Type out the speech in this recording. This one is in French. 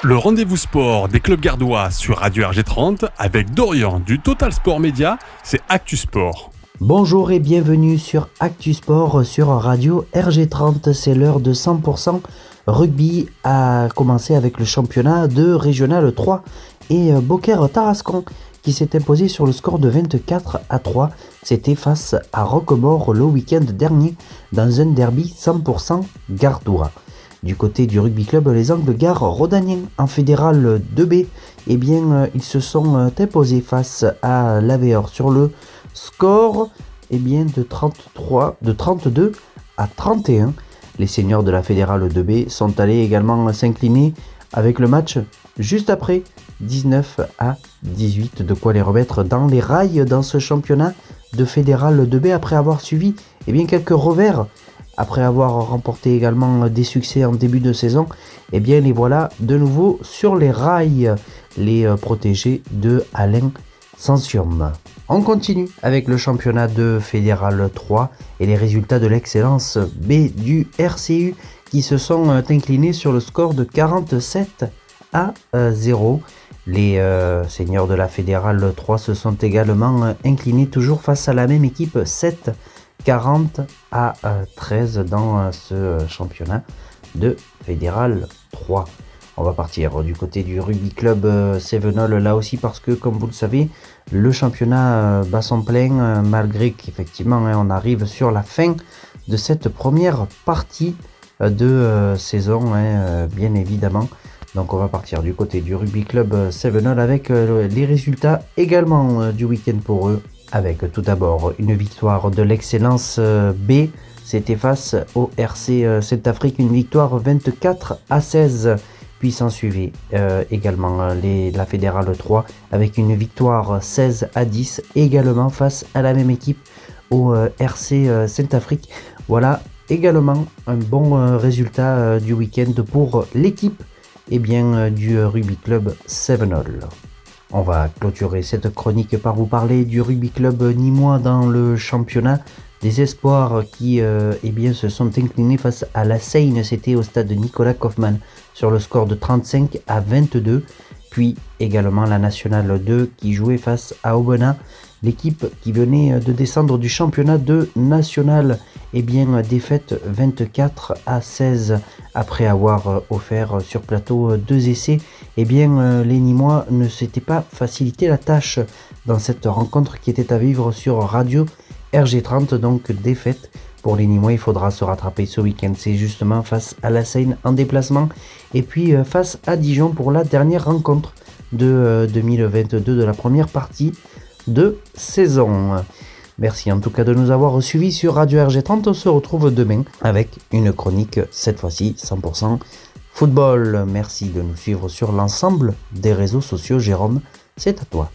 Le rendez-vous sport des clubs gardois sur Radio RG30 avec Dorian du Total Sport Média, c'est Actu Sport. Bonjour et bienvenue sur Actu Sport sur Radio RG30. C'est l'heure de 100% rugby, à commencer avec le championnat de Régional 3 et Beaucaire Tarascon qui s'est imposé sur le score de 24-3. C'était face à Roquemaure le week-end dernier dans un derby 100% gardois. Du côté du rugby club, les Angles-Gare Rodaniens en fédéral 2B, ils se sont imposés face à l'Avéor sur le score de 32 à 31. Les seniors de la fédérale 2B sont allés également s'incliner avec le match juste après, 19 à 18, de quoi les remettre dans les rails dans ce championnat de fédéral 2B après avoir suivi quelques revers. Après avoir remporté également des succès en début de saison, les voilà de nouveau sur les rails, les protégés de Alain Sensium. On continue avec le championnat de Fédéral 3 et les résultats de l'excellence B du RCU qui se sont inclinés sur le score de 47 à 0. Les seniors de la Fédérale 3 se sont également inclinés toujours face à la même équipe 40 à 13 dans ce championnat de Fédéral 3. On va partir du côté du rugby club Sévenol, là aussi parce que, comme vous le savez, le championnat bat son plein, malgré qu'effectivement on arrive sur la fin de cette première partie de saison, bien évidemment. Donc on va partir du côté du rugby club Sévenol avec les résultats également du week-end pour eux. Avec tout d'abord une victoire de l'excellence B, c'était face au RC Saint-Afrique, une victoire 24 à 16. Puis s'en suivait également la Fédérale 3 avec une victoire 16 à 10, également face à la même équipe au RC Saint-Afrique. Voilà également un bon résultat du week-end pour l'équipe du rugby club Sévenol. On va clôturer cette chronique par vous parler du rugby club nîmois dans le championnat des espoirs qui se sont inclinés face à la Seine. C'était au stade Nicolas Kaufmann sur le score de 35 à 22. Puis également la Nationale 2 qui jouait face à Aubenas. L'équipe qui venait de descendre du championnat de National, défaite 24 à 16 après avoir offert sur plateau 2 essais. Les Nîmois ne s'étaient pas facilité la tâche dans cette rencontre qui était à vivre sur Radio RG30, donc défaite pour les Nîmois. Il faudra se rattraper ce week-end, c'est justement face à la Seine en déplacement et puis face à Dijon pour la dernière rencontre de 2022 de la première partie de saison. Merci en tout cas de nous avoir suivis sur Radio RG30. On se retrouve demain avec une chronique, cette fois-ci 100% football. Merci de nous suivre sur l'ensemble des réseaux sociaux. Jérôme, c'est à toi.